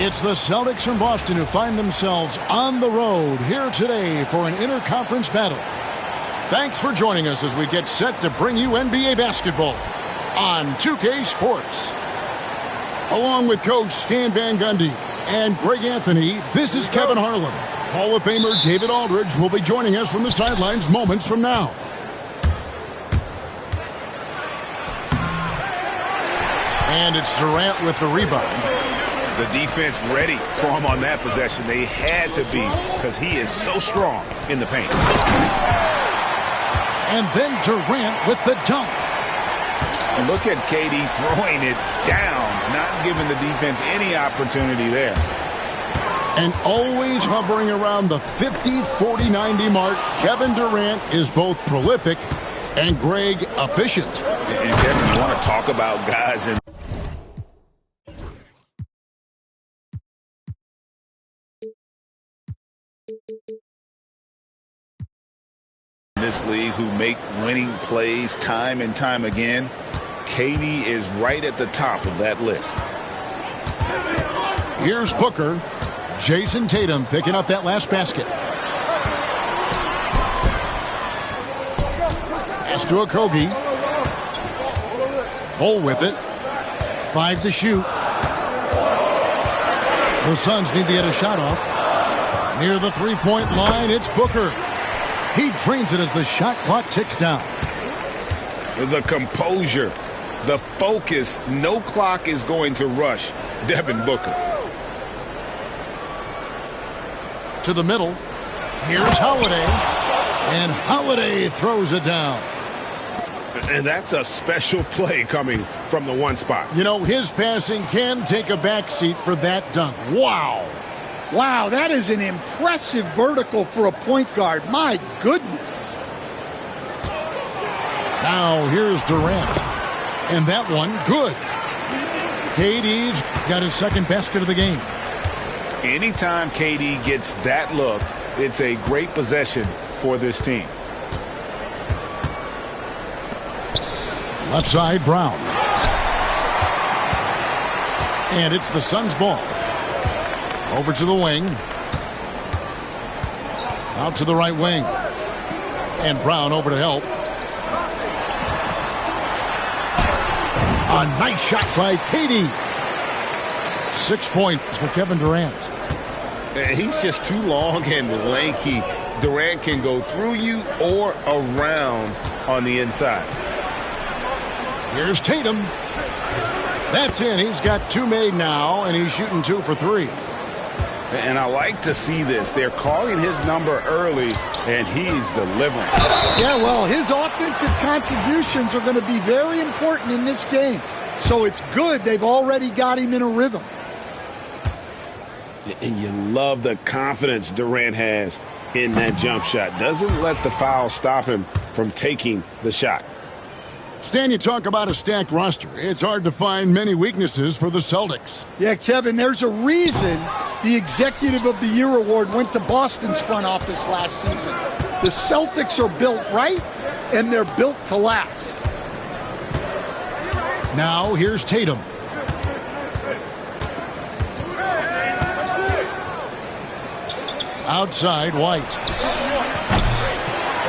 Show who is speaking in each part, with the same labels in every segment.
Speaker 1: It's the Celtics from Boston who find themselves on the road here today for an interconference battle. Thanks for joining us as we get set to bring you NBA basketball on 2K Sports. Along with Coach Stan Van Gundy and Greg Anthony, this is Kevin Harlan. Hall of Famer David Aldridge will be joining us from the sidelines moments from now. And it's Durant with the rebound.
Speaker 2: The defense ready for him on that possession. They had to be because he is so strong in the paint.
Speaker 1: And then Durant with the dunk.
Speaker 2: Look at KD throwing it down, not giving the defense any opportunity there.
Speaker 1: And always hovering around the 50, 40, 90 mark, Kevin Durant is both prolific and, Greg, efficient.
Speaker 2: And Kevin, you want to talk about guys in this league who make winning plays time and time again. KD is right at the top of that list.
Speaker 1: Here's Booker. Jason Tatum picking up that last basket. Pass to Okogie. Bull with it. 5 to shoot. The Suns need to get a shot off. Near the three-point line, it's Booker. He drains it as the shot clock ticks down.
Speaker 2: The composure, the focus, no clock is going to rush Devin Booker.
Speaker 1: To the middle. Here's Holiday. And Holiday throws it down.
Speaker 2: And that's a special play coming from the one spot.
Speaker 1: You know, his passing can take a backseat for that dunk. Wow.
Speaker 3: Wow, that is an impressive vertical for a point guard. My goodness.
Speaker 1: Now here's Durant. And that one, good. KD's got his second basket of the game.
Speaker 2: Anytime KD gets that look, it's a great possession for this team.
Speaker 1: Left side, Brown. And it's the Suns' ball. Over to the wing. Out to the right wing. And Brown over to help. A nice shot by KD. 6 points for Kevin Durant.
Speaker 2: He's just too long and lanky. Durant can go through you or around on the inside.
Speaker 1: Here's Tatum. That's in. He's got 2 made now, and he's shooting 2 for 3.
Speaker 2: And I like to see this. They're calling his number early, and he's delivering.
Speaker 3: Yeah, well, his offensive contributions are going to be very important in this game. So it's good they've already got him in a rhythm.
Speaker 2: And you love the confidence Durant has in that jump shot. Doesn't let the foul stop him from taking the shot.
Speaker 1: Stan, you talk about a stacked roster. It's hard to find many weaknesses for the Celtics.
Speaker 3: Yeah, Kevin, there's a reason the Executive of the Year award went to Boston's front office last season. The Celtics are built right, and they're built to last.
Speaker 1: Now here's Tatum. Outside, White.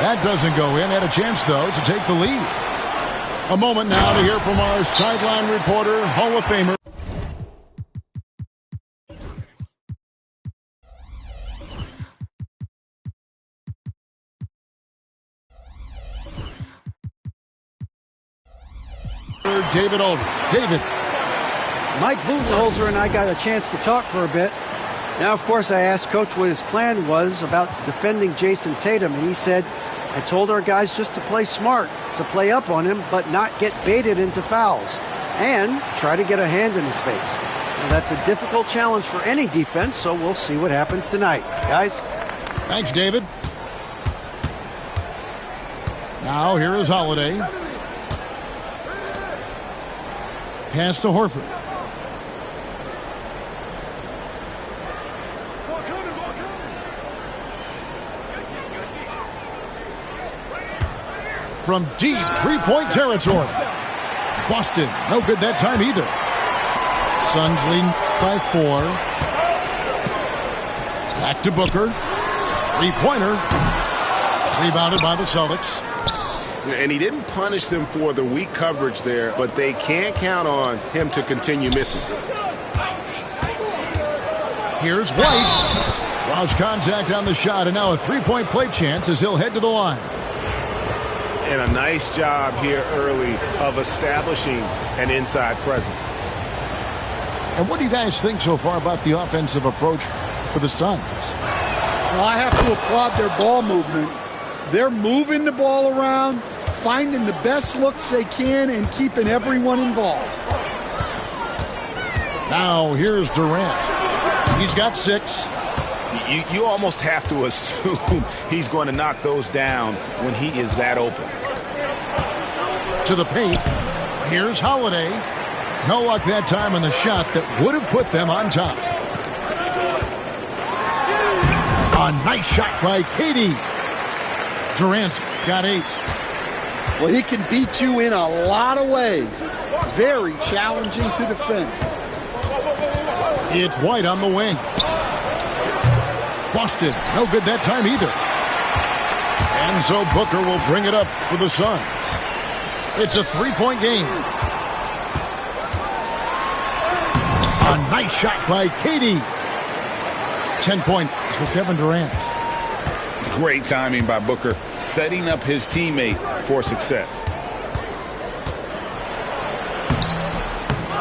Speaker 1: That doesn't go in. Had a chance, though, to take the lead. A moment now to hear from our sideline reporter, Hall of Famer. David Aldridge. David.
Speaker 4: Mike Budenholzer and I got a chance to talk for a bit. Now, of course, I asked Coach what his plan was about defending Jason Tatum, and he said, I told our guys just to play smart, to play up on him, but not get baited into fouls, and try to get a hand in his face. Now, that's a difficult challenge for any defense, so we'll see what happens tonight. Guys?
Speaker 1: Thanks, David. Now, here is Holiday. Pass to Horford. From deep three-point territory. Boston, no good that time either. Suns leading by 4. Back to Booker. Three-pointer. Rebounded by the Celtics.
Speaker 5: And he didn't punish them for the weak coverage there, but they can't count on him to continue missing.
Speaker 1: Here's White. Draws contact on the shot, and now a three-point play chance as he'll head to the line.
Speaker 5: And a nice job here early of establishing an inside presence.
Speaker 1: And what do you guys think so far about the offensive approach for the Suns?
Speaker 3: Well, I have to applaud their ball movement. They're moving the ball around, finding the best looks they can, and keeping everyone involved.
Speaker 1: Now here's Durant. He's got 6.
Speaker 5: You almost have to assume he's going to knock those down when he is that open.
Speaker 1: To the paint. Here's Holiday. No luck that time on the shot that would have put them on top. A nice shot by Katie. Durant's got 8.
Speaker 3: Well, he can beat you in a lot of ways. Very challenging to defend.
Speaker 1: It's White on the wing. Busted. No good that time either. And so Booker will bring it up for the Suns. It's a 3-point game. A nice shot by Katie. 10 points for Kevin Durant.
Speaker 2: Great timing by Booker, setting up his teammate for success.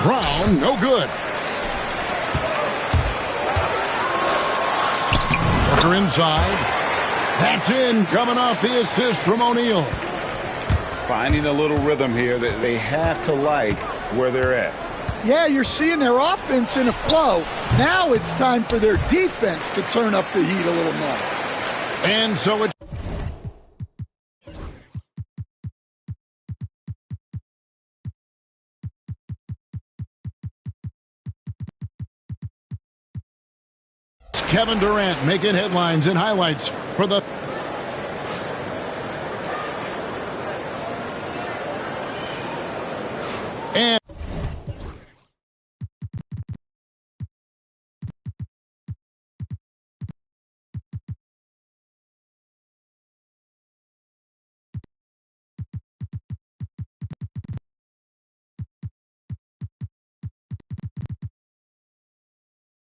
Speaker 1: Brown, no good. Booker inside. That's in, coming off the assist from O'Neal.
Speaker 2: Finding a little rhythm here that they have to like where they're at.
Speaker 3: Yeah, you're seeing their offense in a flow. Now it's time for their defense to turn up the heat a little more.
Speaker 1: And so it's Kevin Durant making headlines and highlights for the and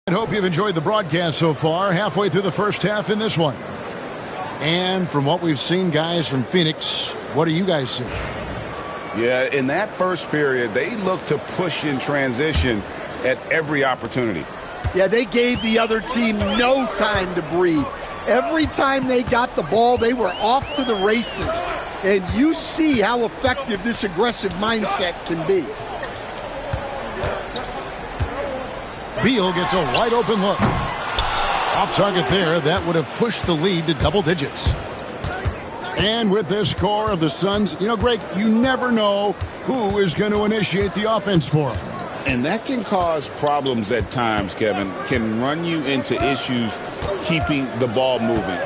Speaker 1: I hope you've enjoyed the broadcast so far, halfway through the first half in this one. And from what we've seen, guys, from Phoenix, what do you guys see?
Speaker 2: Yeah, in that first period, they looked to push in transition at every opportunity.
Speaker 3: Yeah, they gave the other team no time to breathe. Every time they got the ball, they were off to the races. And you see how effective this aggressive mindset can be.
Speaker 1: Beal gets a wide open look. Off target there, that would have pushed the lead to double digits. And with this score of the Suns, you know, Greg, you never know who is going to initiate the offense for them.
Speaker 2: And that can cause problems at times, Kevin. Can run you into issues keeping the ball moving.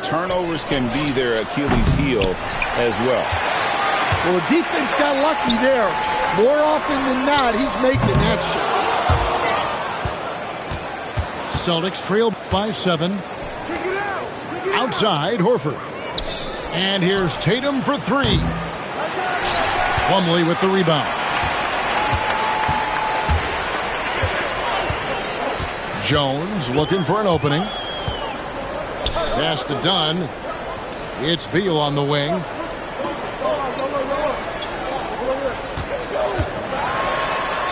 Speaker 2: Turnovers can be their Achilles heel as well.
Speaker 3: Well, the defense got lucky there. More often than not, he's making that shot.
Speaker 1: Celtics trail by 7. Outside, Horford. And here's Tatum for 3. Plumlee with the rebound. Jones looking for an opening. Pass to Dunn. It's Beal on the wing.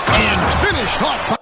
Speaker 1: And finished off.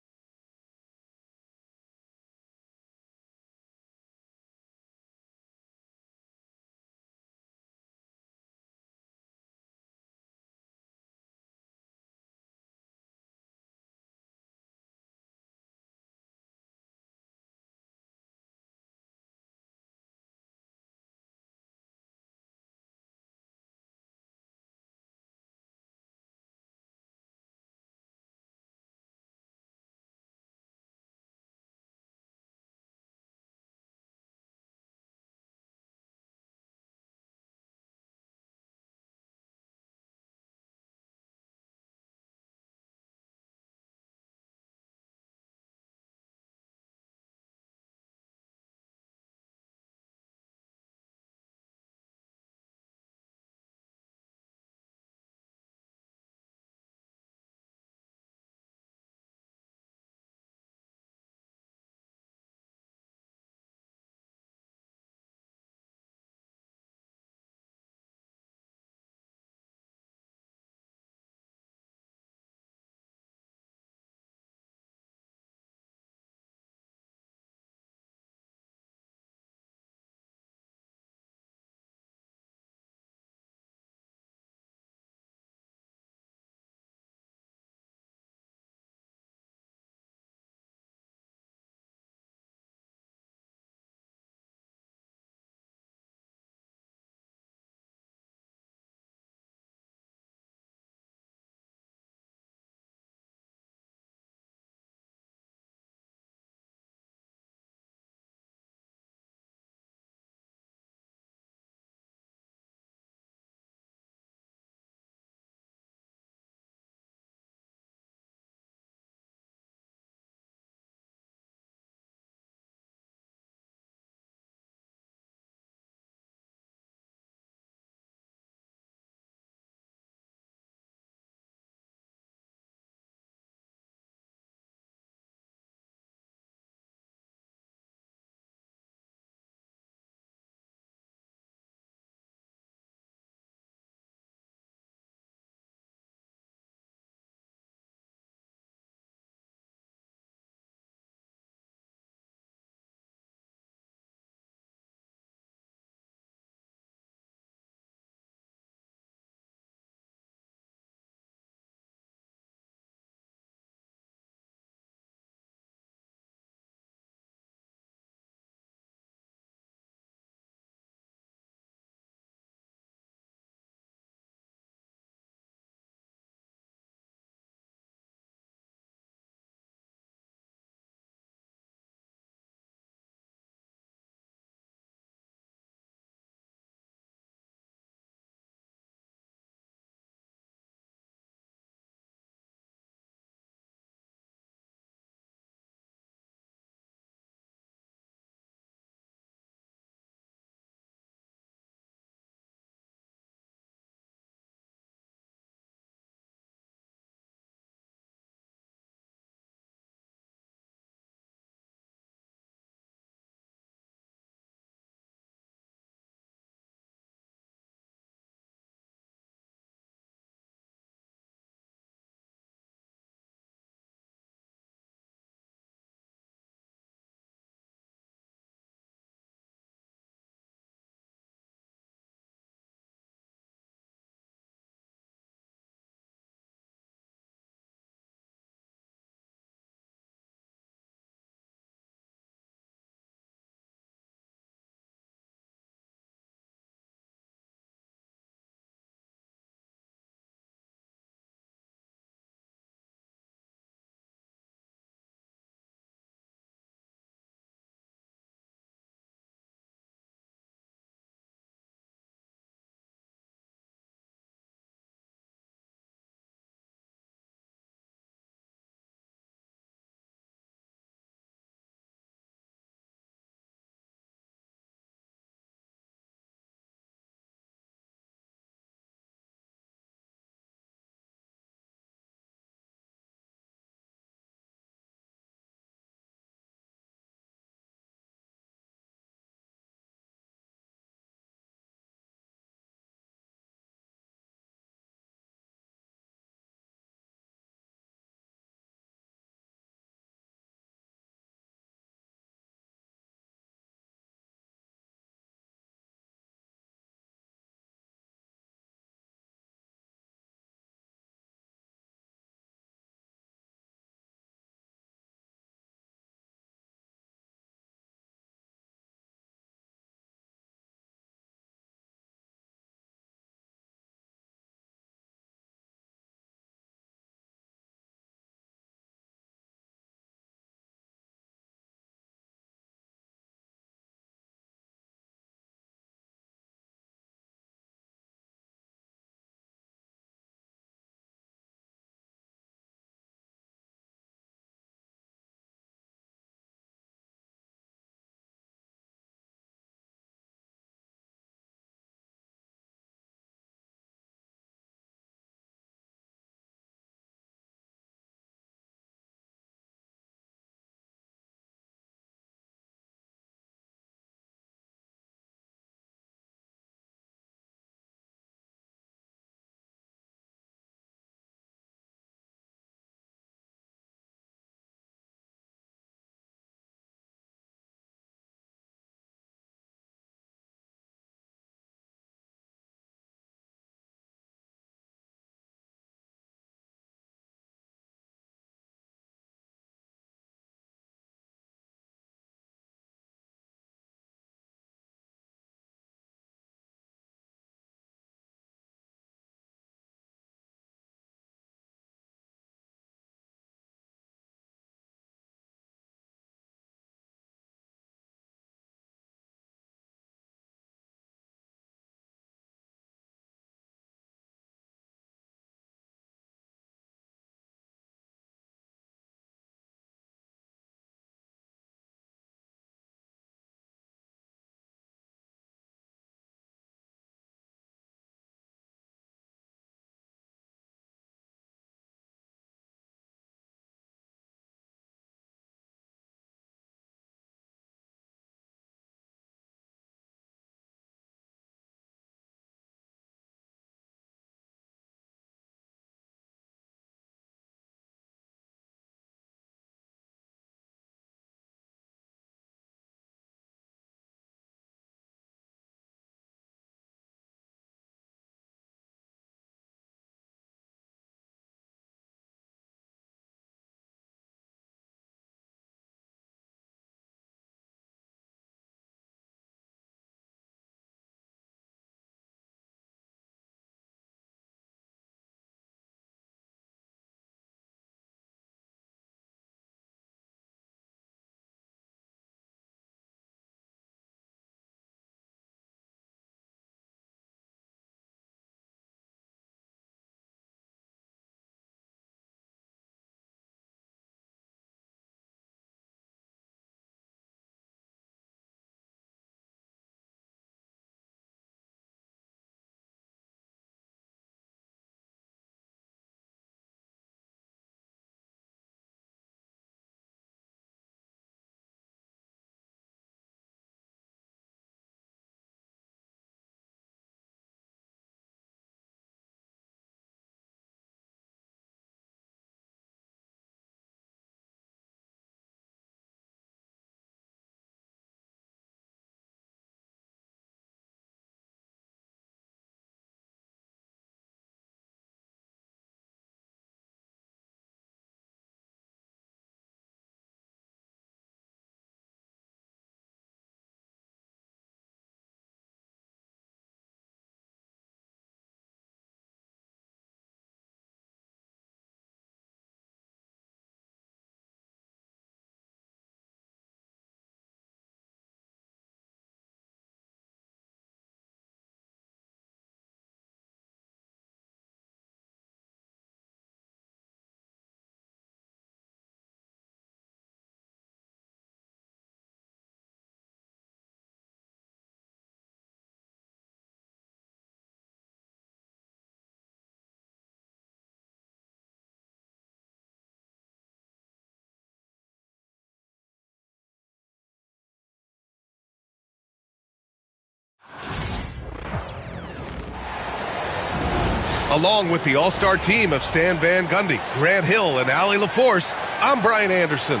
Speaker 6: Along with the all-star team of Stan Van Gundy, Grant Hill, and Allie LaForce, I'm Brian Anderson.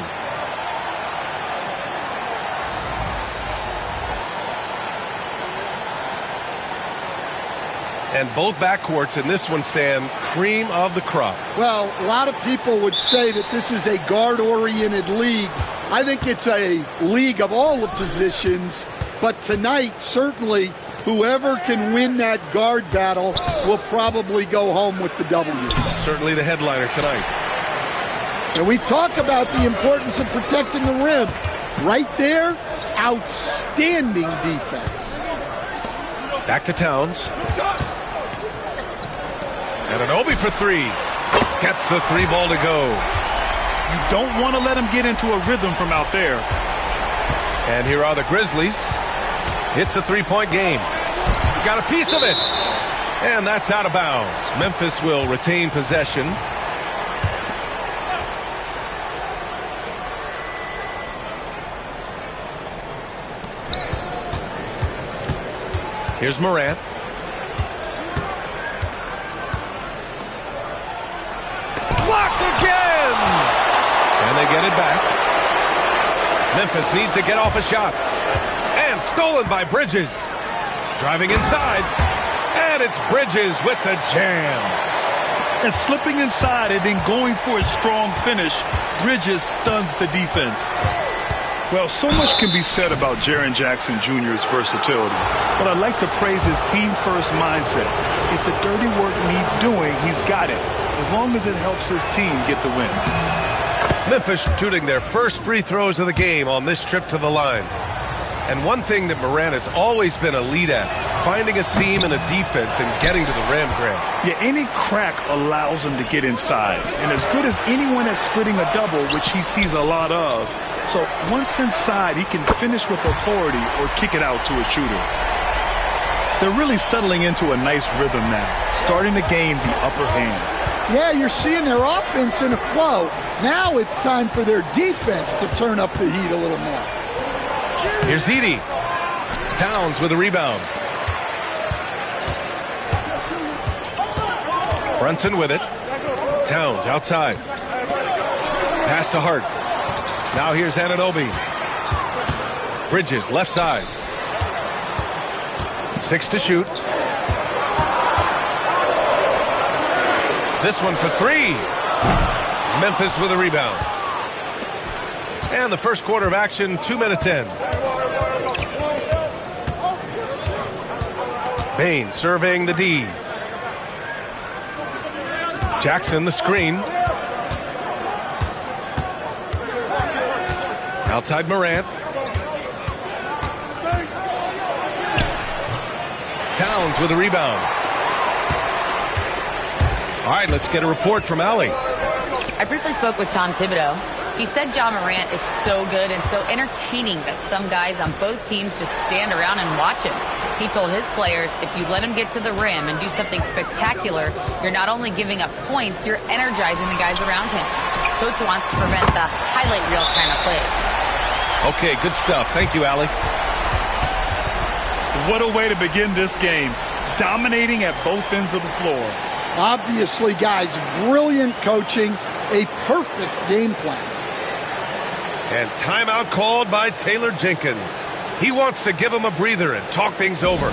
Speaker 6: And both backcourts in this one, Stan, cream of the crop.
Speaker 3: Well, a lot of people would say that this is a guard-oriented league. I think it's a league of all the positions, but tonight, certainly, whoever can win that guard battle will probably go home with the W.
Speaker 6: Certainly the headliner tonight.
Speaker 3: And we talk about the importance of protecting the rim. Right there, outstanding defense.
Speaker 6: Back to Towns. And an Obi for three. Gets the three ball to go.
Speaker 7: You don't want to let him get into a rhythm from out there.
Speaker 6: And here are the Grizzlies. It's a three-point game. Got a piece of it. And that's out of bounds. Memphis will retain possession. Here's Morant. Blocked again! And they get it back. Memphis needs to get off a shot. And stolen by Bridges. Driving inside. And it's Bridges with the jam.
Speaker 7: And slipping inside and then going for a strong finish, Bridges stuns the defense. Well, so much can be said about Jaren Jackson Jr.'s versatility, but I'd like to praise his team-first mindset. If the dirty work needs doing, he's got it, as long as it helps his team get the win.
Speaker 6: Memphis shooting their first free throws of the game on this trip to the line. And one thing that Morant has always been a lead at, finding a seam in a defense and getting to the rim, Grant.
Speaker 7: Yeah, any crack allows him to get inside. And as good as anyone at splitting a double, which he sees a lot of, so once inside, he can finish with authority or kick it out to a shooter. They're really settling into a nice rhythm now, starting to gain the upper hand.
Speaker 3: Yeah, you're seeing their offense in a flow. Now it's time for their defense to turn up the heat a little more.
Speaker 6: Here's Edey. Towns with a rebound. Brunson with it. Towns outside. Pass to Hart. Now here's Anunoby. Bridges left side. 6 to shoot. This one for three. Memphis with a rebound. And the first quarter of action, 2 minutes in. Bain serving the D. Jackson the screen. Outside Morant. Towns with a rebound. All right, let's get a report from Allie.
Speaker 8: I briefly spoke with Tom Thibodeau. He said John Morant is so good and so entertaining that some guys on both teams just stand around and watch him. He told his players, if you let him get to the rim and do something spectacular, you're not only giving up points, you're energizing the guys around him. Coach wants to prevent the highlight reel kind of plays.
Speaker 6: Okay, good stuff. Thank you, Allie.
Speaker 7: What a way to begin this game. Dominating at both ends of the floor.
Speaker 3: Obviously, guys, brilliant coaching, a perfect game plan.
Speaker 6: And timeout called by Taylor Jenkins. He wants to give him a breather and talk things over.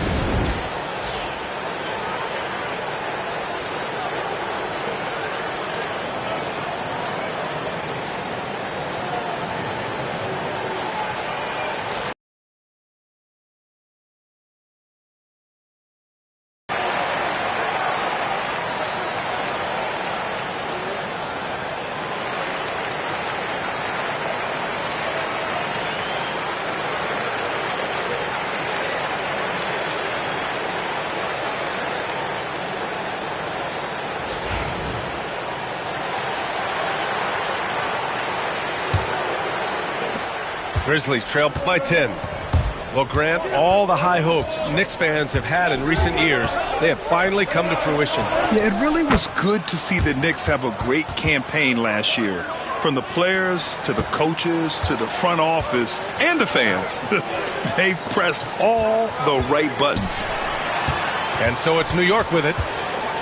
Speaker 6: Grizzlies trail by 10. Well, Grant, all the high hopes Knicks fans have had in recent years, they have finally come to fruition.
Speaker 7: Yeah, it really was good to see the Knicks have a great campaign last year. From the players to the coaches to the front office and the fans. They've pressed all the right buttons.
Speaker 6: And so it's New York with it.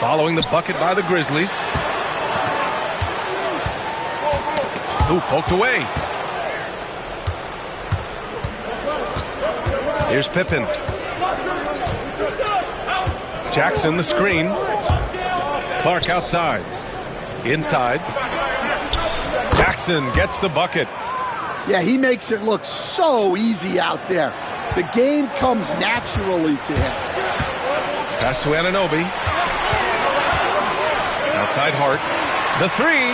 Speaker 6: Following the bucket by the Grizzlies. Ooh, poked away. Here's Pippen. Jackson the screen. Clark outside. Inside. Jackson gets the bucket.
Speaker 3: Yeah, he makes it look so easy out there. The game comes naturally to him.
Speaker 6: Pass to Anunoby. Outside Hart. The three.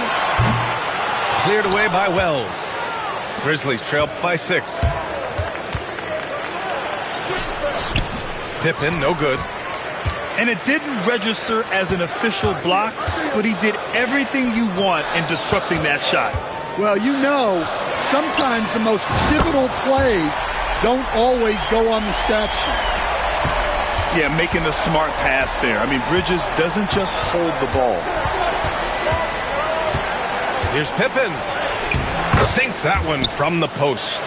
Speaker 6: Cleared away by Wells. Grizzlies trail by 6. Pippen, no good.
Speaker 7: And it didn't register as an official block, but he did everything you want in disrupting that shot.
Speaker 3: Well, you know, sometimes the most pivotal plays don't always go on the stat sheet.
Speaker 7: Yeah, making the smart pass there. I mean, Bridges doesn't just hold the ball.
Speaker 6: Here's Pippen. Sinks that one from the post.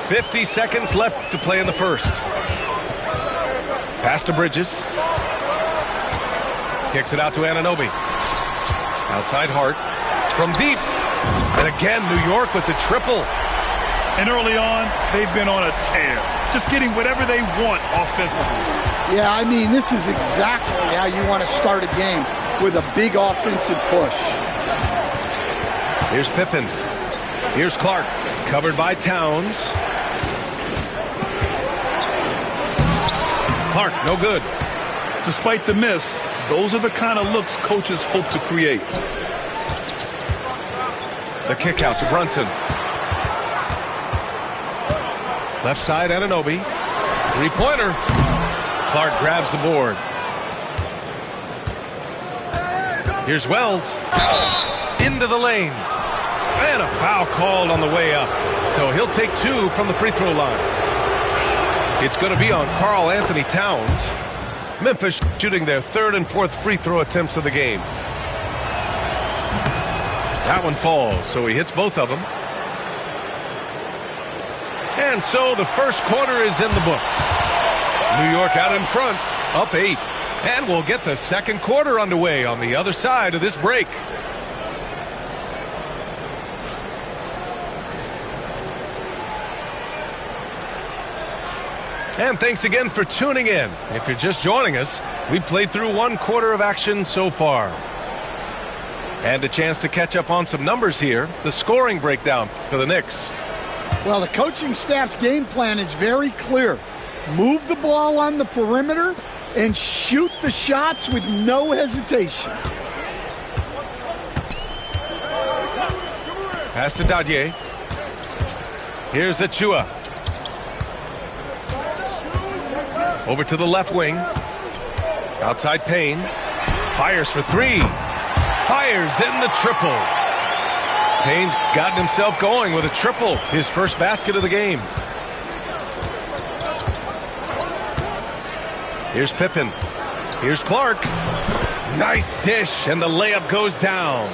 Speaker 6: 50 seconds left to play in the first. Pass to Bridges. Kicks it out to Anunoby. Outside Hart. From deep. And again, New York with the triple.
Speaker 7: And early on, they've been on a tear. Just getting whatever they want offensively.
Speaker 3: Yeah, I mean, this is exactly how you want to start a game, with a big offensive push.
Speaker 6: Here's Pippen. Here's Clark. Covered by Towns. Clark, no good.
Speaker 7: Despite the miss, those are the kind of looks coaches hope to create.
Speaker 6: The kick out to Brunson. Left side, Anunoby. Three-pointer. Clark grabs the board. Here's Wells. Into the lane. And a foul called on the way up. So he'll take 2 from the free throw line. It's going to be on Karl Anthony Towns. Memphis shooting their 3rd and 4th free throw attempts of the game. That one falls, so he hits both of them. And so the first quarter is in the books. New York out in front, up 8. And we'll get the second quarter underway on the other side of this break. And thanks again for tuning in. If you're just joining us, we played through 1 quarter of action so far. And a chance to catch up on some numbers here. The scoring breakdown for the Knicks.
Speaker 3: Well, the coaching staff's game plan is very clear. Move the ball on the perimeter and shoot the shots with no hesitation.
Speaker 6: Pass to Dadier. Here's Achua. Over to the left wing. Outside Payne. Fires for 3. Fires in the triple. Payne's gotten himself going with a triple. His first basket of the game. Here's Pippen. Here's Clark. Nice dish, and the layup goes down.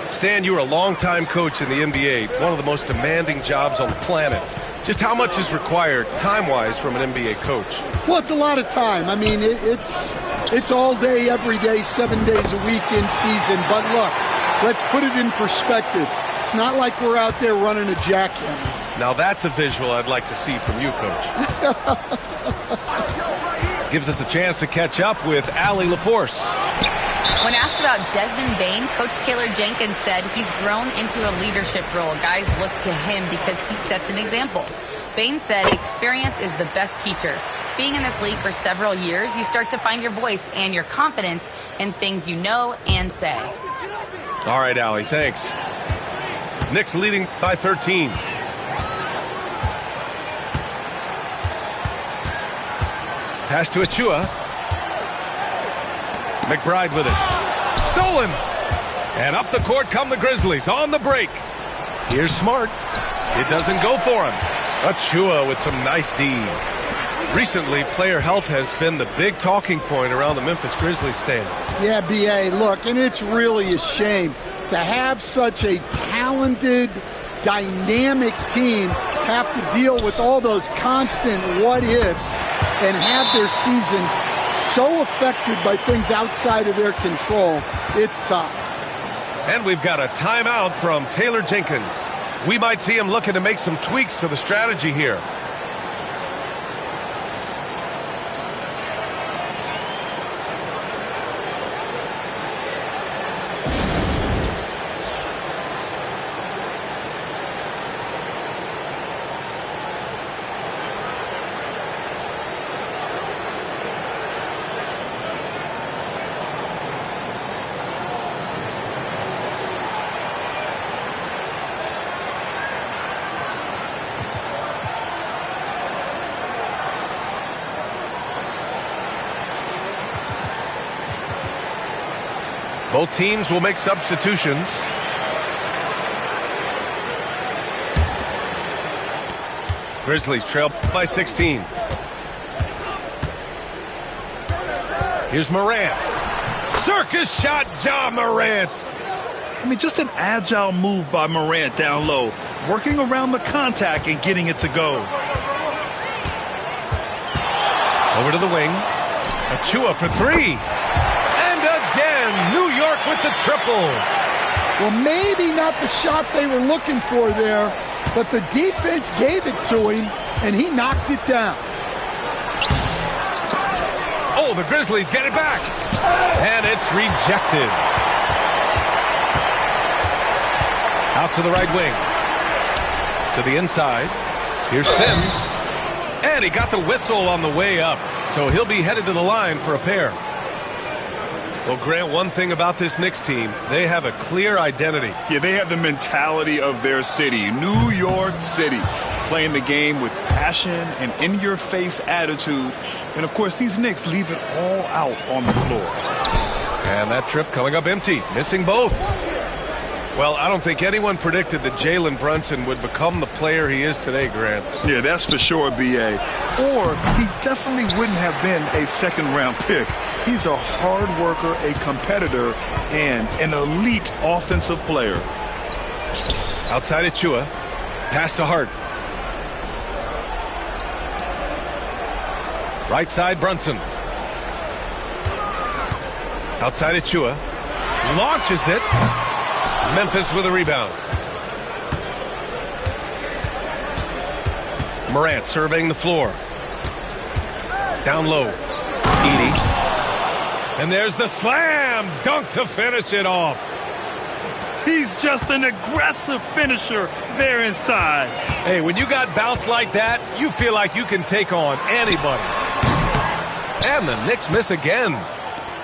Speaker 6: Stan, you were a longtime coach in the NBA, one of the most demanding jobs on the planet. Just how much is required time-wise from an NBA coach?
Speaker 3: Well, it's a lot of time. I mean, it's all day, every day, 7 days a week in season. But look, let's put it in perspective. It's not like we're out there running a jackhammer.
Speaker 6: Now that's a visual I'd like to see from you, Coach. Gives us a chance to catch up with Allie LaForce.
Speaker 8: When asked about Desmond Bane, Coach Taylor Jenkins said he's grown into a leadership role. Guys look to him because he sets an example. Bane said experience is the best teacher. Being in this league for several years, you start to find your voice and your confidence in things you know and say.
Speaker 6: All right, Allie, thanks. Knicks leading by 13. Pass to Achua. McBride with it. Stolen. And up the court come the Grizzlies on the break. Here's Smart. It doesn't go for him. Achua with some nice D. Recently, player health has been the big talking point around the Memphis Grizzlies stand.
Speaker 3: Yeah, B.A., look, and it's really a shame to have such a talented, dynamic team have to deal with all those constant what-ifs and have their seasons so affected by things outside of their control, it's tough.
Speaker 6: And we've got a timeout from Taylor Jenkins. We might see him looking to make some tweaks to the strategy here. Both teams will make substitutions. Grizzlies trail by 16. Here's Morant. Circus shot, Ja Morant.
Speaker 7: I mean, just an agile move by Morant down low, working around the contact and getting it to go.
Speaker 6: Over to the wing. Achua for three. And again, New York with the triple.
Speaker 3: Well, maybe not the shot they were looking for there, but the defense gave it to him, and he knocked it down.
Speaker 6: Oh, the Grizzlies get it back. And it's rejected. Out to the right wing. To the inside. Here's Sims. And he got the whistle on the way up. So he'll be headed to the line for a pair. Well, Grant, one thing about this Knicks team, they have a clear identity.
Speaker 7: Yeah, they have the mentality of their city, New York City, playing the game with passion and in-your-face attitude. And, of course, these Knicks leave it all out on the floor.
Speaker 6: And that trip coming up empty, missing both. Well, I don't think anyone predicted that Jalen Brunson would become the player he is today, Grant.
Speaker 7: Yeah, that's for sure, B.A. Or he definitely wouldn't have been a second-round pick. He's a hard worker, a competitor, and an elite offensive player.
Speaker 6: Outside Achua. Pass to Hart. Right side, Brunson. Outside Achua. Launches it. Memphis with a rebound. Morant surveying the floor. Down low. Edie. And there's the slam dunk to finish it off.
Speaker 7: He's just an aggressive finisher there inside.
Speaker 6: Hey, when you got bounce like that, you feel like you can take on anybody. And the Knicks miss again.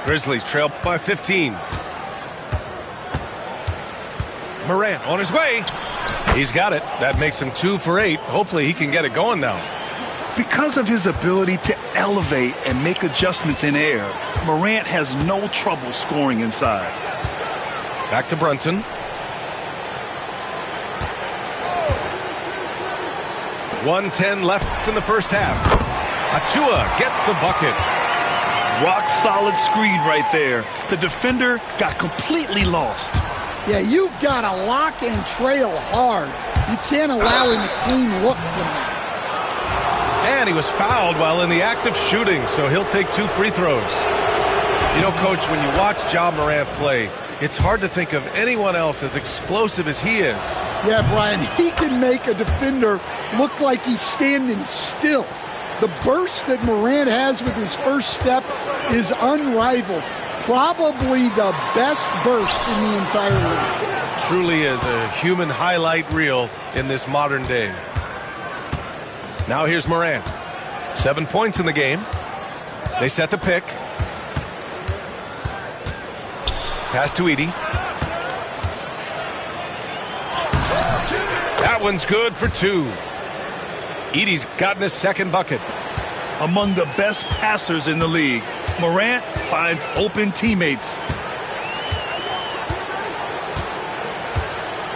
Speaker 6: Grizzlies trail by 15. Morant on his way. He's got it. That makes him 2 for 8. Hopefully he can get it going now.
Speaker 7: Because of his ability to elevate and make adjustments in air, Morant has no trouble scoring inside.
Speaker 6: Back to Brunson. .110 left in the first half. Achua gets the bucket.
Speaker 7: Rock solid screen right there. The defender got completely lost.
Speaker 3: Yeah, you've got to lock and trail hard. You can't allow him a clean look from that.
Speaker 6: And he was fouled while in the act of shooting, so he'll take 2 free throws. You know, Coach, when you watch Ja Morant play, it's hard to think of anyone else as explosive as he is.
Speaker 3: Yeah, Brian, he can make a defender look like he's standing still. The burst that Morant has with his first step is unrivaled. Probably the best burst in the entire league.
Speaker 6: Truly is a human highlight reel in this modern day. Now here's Morant. 7 points in the game. They set the pick. Pass to Edie. That one's good for 2. Edie's gotten his second bucket.
Speaker 7: Among the best passers in the league, Morant finds open teammates.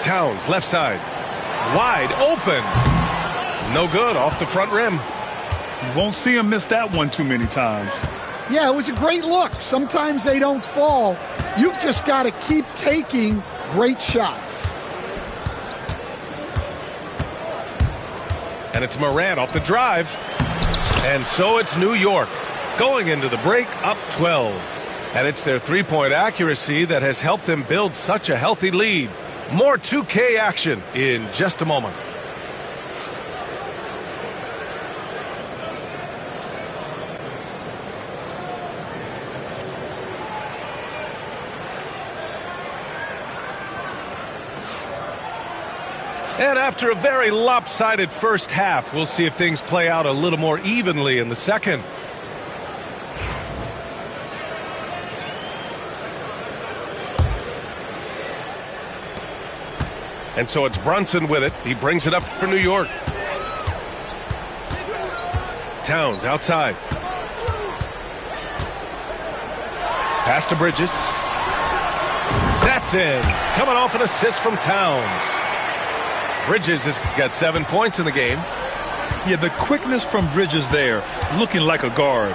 Speaker 6: Towns, left side. Wide open. No good, off the front rim.
Speaker 7: You won't see him miss that one too many times.
Speaker 3: Yeah, it was a great look. Sometimes they don't fall. You've just got to keep taking great shots.
Speaker 6: And it's Morant off the drive. And so it's New York. going into the break up 12. And it's their three-point accuracy that has helped them build such a healthy lead. More 2K action in just a moment. And after a very lopsided first half, we'll see if things play out a little more evenly in the second. And so it's Brunson with it. He brings it up for New York. Towns outside. Pass to Bridges. That's in. Coming off an assist from Towns. Bridges has got 7 points in the game.
Speaker 7: Yeah, the quickness from Bridges there, looking like a guard.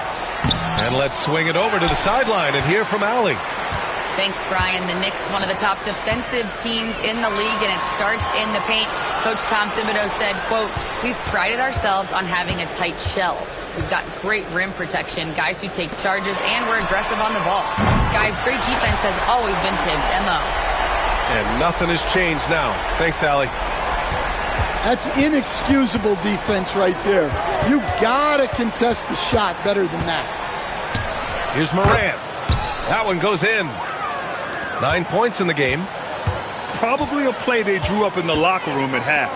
Speaker 6: And let's swing it over to the sideline and hear from Allie.
Speaker 8: Thanks, Brian. The Knicks, one of the top defensive teams in the league, and it starts in the paint. Coach Tom Thibodeau said, quote, "We've prided ourselves on having a tight shell. We've got great rim protection, guys who take charges, and we're aggressive on the ball. Guys, great defense has always been Tibbs' MO."
Speaker 6: And nothing has changed now. Thanks, Allie.
Speaker 3: That's inexcusable defense right there. You gotta contest the shot better than that.
Speaker 6: Here's Morant. That one goes in. 9 points in the game.
Speaker 7: Probably a play they drew up in the locker room at half.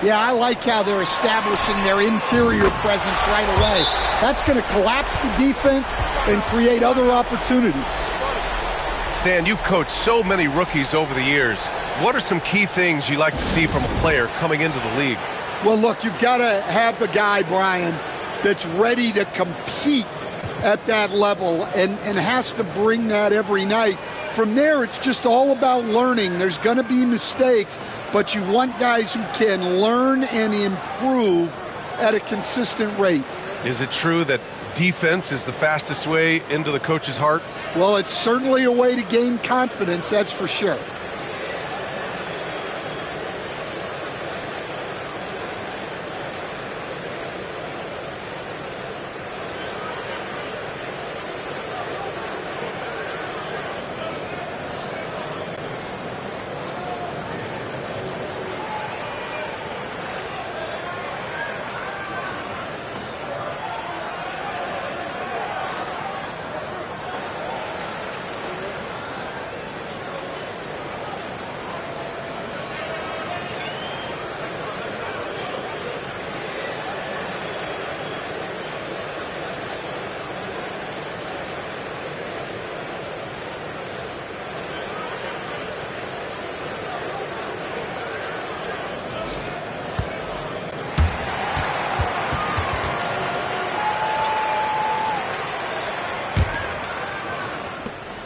Speaker 3: Yeah, I like how they're establishing their interior presence right away. That's going to collapse the defense and create other opportunities.
Speaker 6: Stan, you've coached so many rookies over the years. What are some key things you like to see from a player coming into the league?
Speaker 3: Well, look, you've got to have a guy, Brian, that's ready to compete at that level and has to bring that every night. From there, it's just all about learning. There's going to be mistakes, but you want guys who can learn and improve at a consistent rate.
Speaker 6: Is it true that defense is the fastest way into the coach's heart?
Speaker 3: Well, it's certainly a way to gain confidence, that's for sure.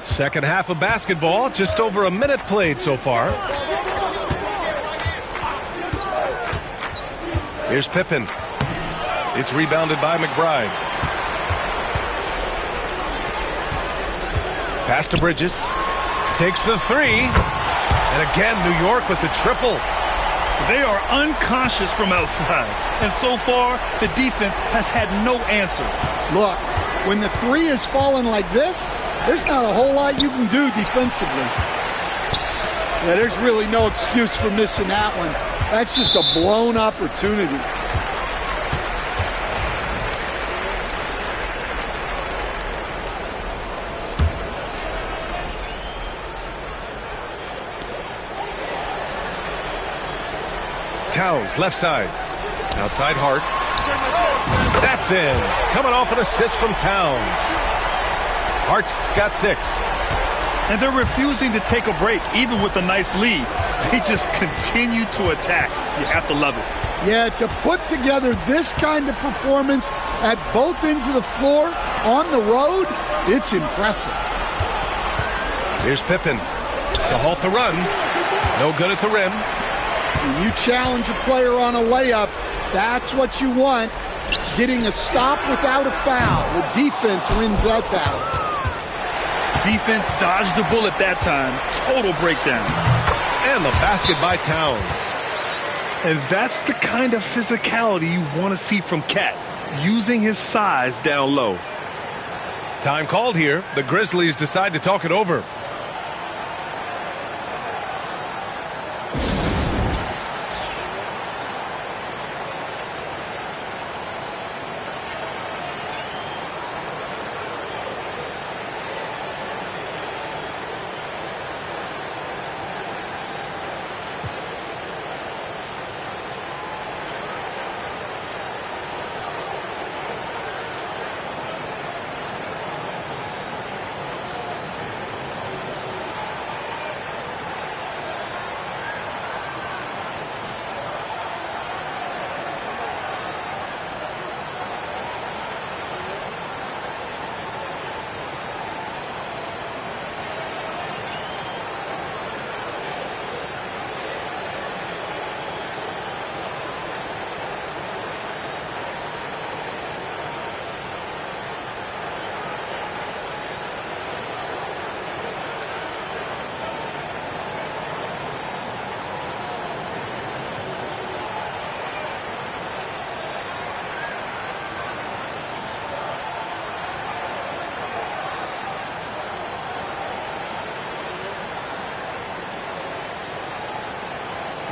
Speaker 6: Second half of basketball, just over a minute played so far. Here's Pippen. It's rebounded by McBride. Pass to Bridges. Takes the three. And again, New York with the triple.
Speaker 7: They are unconscious from outside. And so far, the defense has had no answer.
Speaker 3: Look, when the three is falling like this, there's not a whole lot you can do defensively. Yeah, there's really no excuse for missing that one. That's just a blown opportunity.
Speaker 6: Towns, left side. Outside Hart. That's in. Coming off an assist from Towns. Hart's got 6.
Speaker 7: And they're refusing to take a break, even with a nice lead. They just continue to attack. You have to love it.
Speaker 3: Yeah, to put together this kind of performance at both ends of the floor on the road, it's impressive.
Speaker 6: Here's Pippen to halt the run. No good at the rim.
Speaker 3: When you challenge a player on a layup, that's what you want. Getting a stop without a foul. The defense wins that battle.
Speaker 7: Defense dodged the bullet that time. Total breakdown.
Speaker 6: And the basket by Towns.
Speaker 7: And that's the kind of physicality you want to see from Cat, using his size down low.
Speaker 6: Time called here. The Grizzlies decide to talk it over.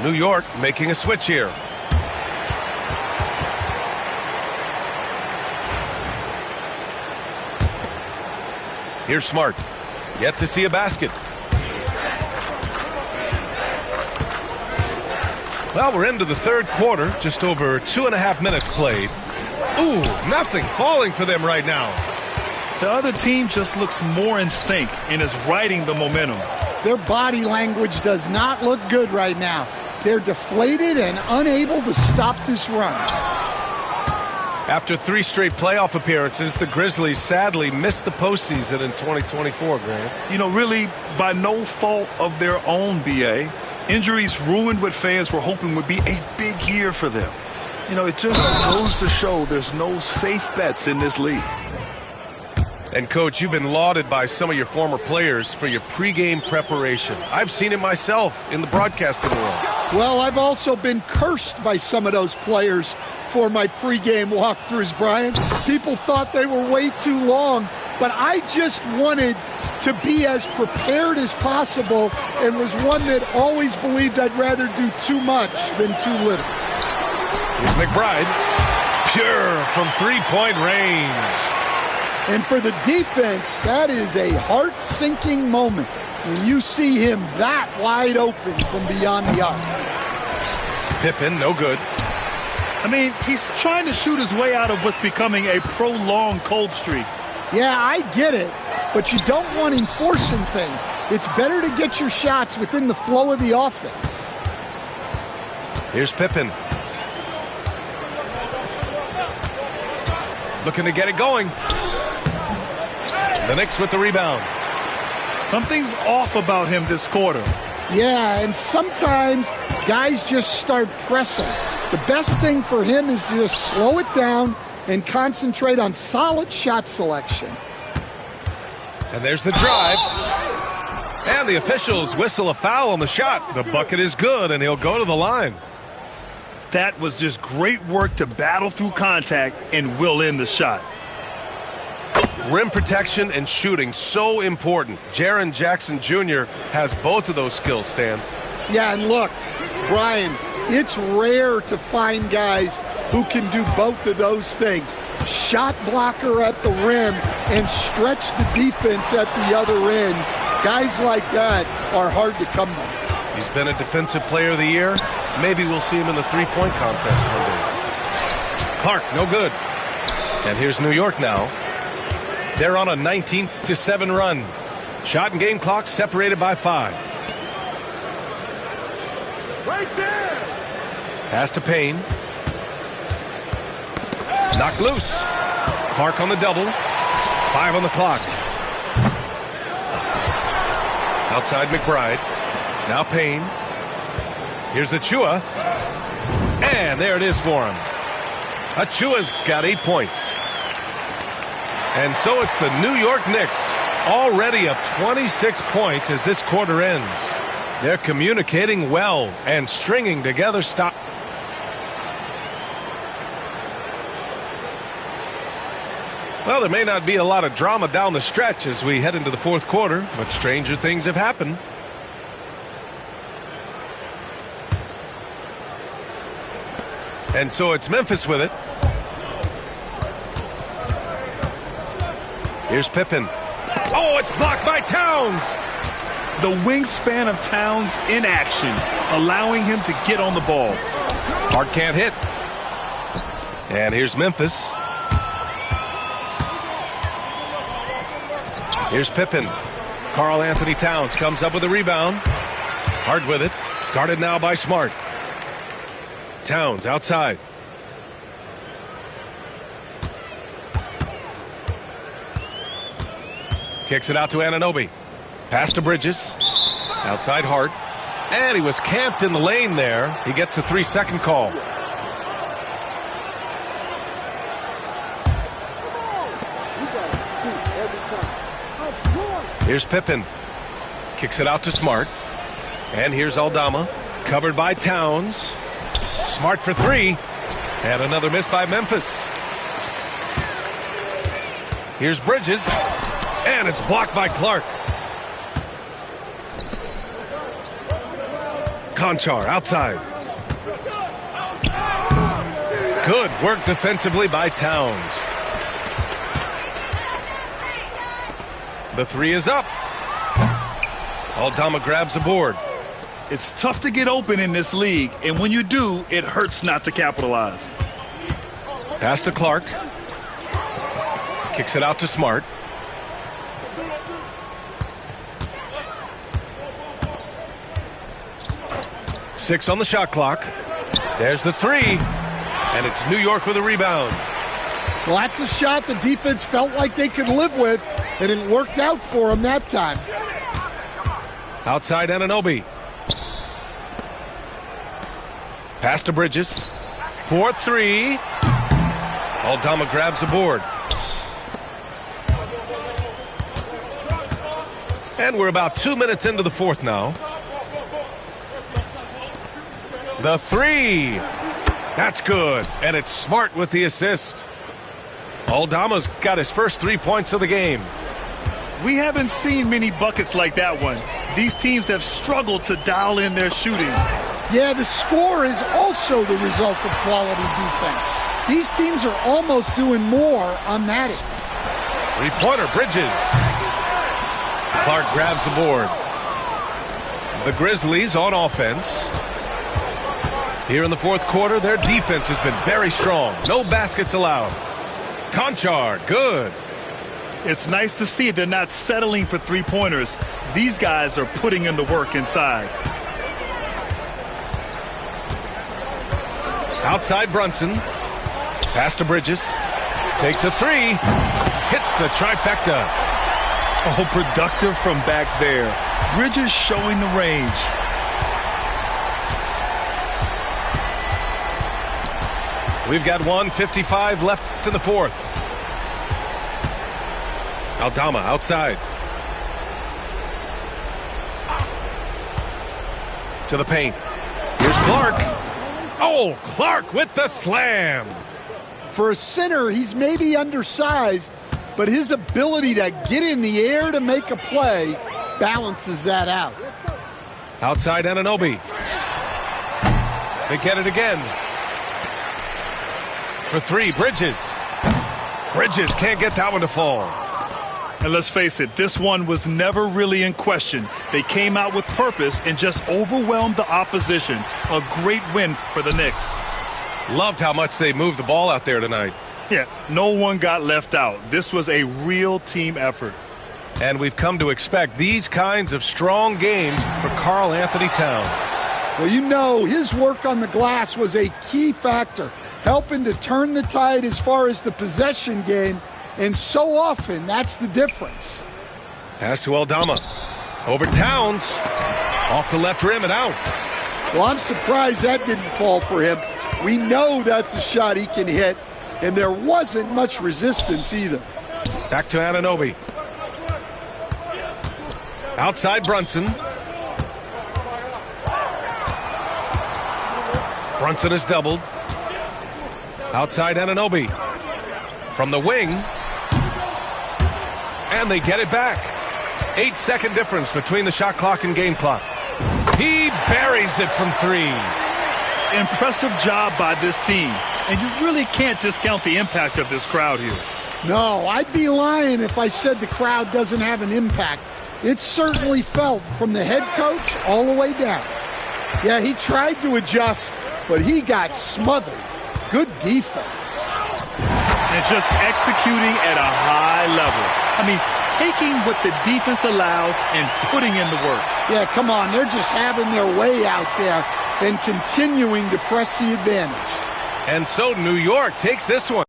Speaker 6: New York making a switch here. Here's Smart. Yet to see a basket. Well, we're into the third quarter. Just over 2.5 minutes played. Ooh, nothing falling for them right now.
Speaker 7: The other team just looks more in sync and is riding the momentum.
Speaker 3: Their body language does not look good right now. They're deflated and unable to stop this run.
Speaker 6: After 3 straight playoff appearances, the Grizzlies sadly missed the postseason in 2024, Grant.
Speaker 7: You know, really by no fault of their own, B.A. Injuries ruined what fans were hoping would be a big year for them. You know, it just goes to show there's no safe bets in this league.
Speaker 6: And, Coach, you've been lauded by some of your former players for your pregame preparation. I've seen it myself in the broadcasting world.
Speaker 3: Well, I've also been cursed by some of those players for my pregame walkthroughs, Brian. People thought they were way too long, but I just wanted to be as prepared as possible and was one that always believed I'd rather do too much than too little.
Speaker 6: Here's McBride. Pure from three-point range.
Speaker 3: And for the defense, that is a heart-sinking moment when you see him that wide open from beyond the arc.
Speaker 6: Pippen, no good.
Speaker 7: I mean, he's trying to shoot his way out of what's becoming a prolonged cold streak.
Speaker 3: Yeah, I get it, but you don't want him forcing things. It's better to get your shots within the flow of the offense.
Speaker 6: Here's Pippen. Looking to get it going. The Knicks with the rebound.
Speaker 7: Something's off about him this quarter.
Speaker 3: Yeah, and sometimes guys just start pressing. The best thing for him is to just slow it down and concentrate on solid shot selection.
Speaker 6: And there's the drive. And the officials whistle a foul on the shot. The bucket is good, and he'll go to the line.
Speaker 7: That was just great work to battle through contact and will end the shot.
Speaker 6: Rim protection and shooting, so important. Jaren Jackson Jr. has both of those skills, Stan.
Speaker 3: Yeah, and look, Brian, it's rare to find guys who can do both of those things. Shot blocker at the rim and stretch the defense at the other end. Guys like that are hard to come by.
Speaker 6: He's been a defensive player of the year. Maybe we'll see him in the three-point contest one day. Clark, no good. And here's New York now. They're on a 19-7 run. Shot and game clock separated by 5.
Speaker 7: Right there.
Speaker 6: Pass to Payne. Knocked loose. Clark on the double. 5 on the clock. Outside McBride. Now Payne. Here's Achua. And there it is for him. Achua's got 8 points. And so it's the New York Knicks, already up 26 points as this quarter ends. They're communicating well and stringing together stop. Well, there may not be a lot of drama down the stretch as we head into the fourth quarter, but stranger things have happened. And so it's Memphis with it. Here's Pippen. Oh, it's blocked by Towns.
Speaker 7: The wingspan of Towns in action, allowing him to get on the ball.
Speaker 6: Hart can't hit. And here's Memphis. Here's Pippen. Karl Anthony Towns comes up with a rebound. Hart with it. Guarded now by Smart. Towns outside. Kicks it out to Anunoby. Pass to Bridges. Outside Hart. And he was camped in the lane there. He gets a 3-second call. Here's Pippen. Kicks it out to Smart. And here's Aldama. Covered by Towns. Smart for three. And another miss by Memphis. Here's Bridges. And it's blocked by Clark. Conchar outside. Good work defensively by Towns. The three is up. Aldama grabs a board.
Speaker 7: It's tough to get open in this league, and when you do, it hurts not to capitalize.
Speaker 6: Pass to Clark. Kicks it out to Smart. Six on the shot clock. There's the three. And it's New York with a rebound.
Speaker 3: Well, that's a shot the defense felt like they could live with, and it worked out for them that time.
Speaker 6: Outside Anunoby. Pass to Bridges. 4-3. Aldama grabs a board. And we're about 2 minutes into the fourth now. The three. That's good. And it's Smart with the assist. Aldama's got his first 3 points of the game.
Speaker 7: We haven't seen many buckets like that one. These teams have struggled to dial in their shooting.
Speaker 3: Yeah, the score is also the result of quality defense. These teams are almost doing more on that end.
Speaker 6: Three-pointer, Bridges. Clark grabs the board. The Grizzlies on offense. Here in the fourth quarter, their defense has been very strong. No baskets allowed. Conchar, good.
Speaker 7: It's nice to see they're not settling for three-pointers. These guys are putting in the work inside. Outside Brunson. Pass to Bridges. Takes a three. Hits the trifecta. Oh, productive from back there. Bridges showing the range. We've got 1:55 left in the fourth. Aldama outside. To the paint. Here's Clark. Oh, Clark with the slam.
Speaker 3: For a center, he's maybe undersized, but his ability to get in the air to make a play balances that out.
Speaker 6: Outside Anunoby. They get it again. For three, Bridges. Bridges can't get that one to fall. And let's face it, this one was never really in question. They came out with purpose and just overwhelmed the opposition. A great win for the Knicks. Loved how much they moved the ball out there tonight. Yeah, no one got left out. This was a real team effort. And we've come to expect these kinds of strong games for Karl Anthony Towns.
Speaker 3: Well, you know, his work on the glass was a key factor, helping to turn the tide as far as the possession game. And so often, that's the difference.
Speaker 6: Pass to Aldama. Over Towns. Off the left rim and out.
Speaker 3: Well, I'm surprised that didn't fall for him. We know that's a shot he can hit, and there wasn't much resistance either.
Speaker 6: Back to Anunoby. Outside Brunson. Brunson is doubled. Outside Anunoby. From the wing. And they get it back. 8-second difference between the shot clock and game clock. He buries it from 3.
Speaker 7: Impressive job by this team. And you really can't discount the impact of this crowd here.
Speaker 3: No, I'd be lying if I said the crowd doesn't have an impact. It's certainly felt from the head coach all the way down. Yeah, he tried to adjust, but he got smothered. Good defense.
Speaker 7: And just executing at a high level. I mean, taking what the defense allows and putting in the work.
Speaker 3: Yeah, come on. They're just having their way out there and continuing to press the advantage.
Speaker 6: And so New York takes this one.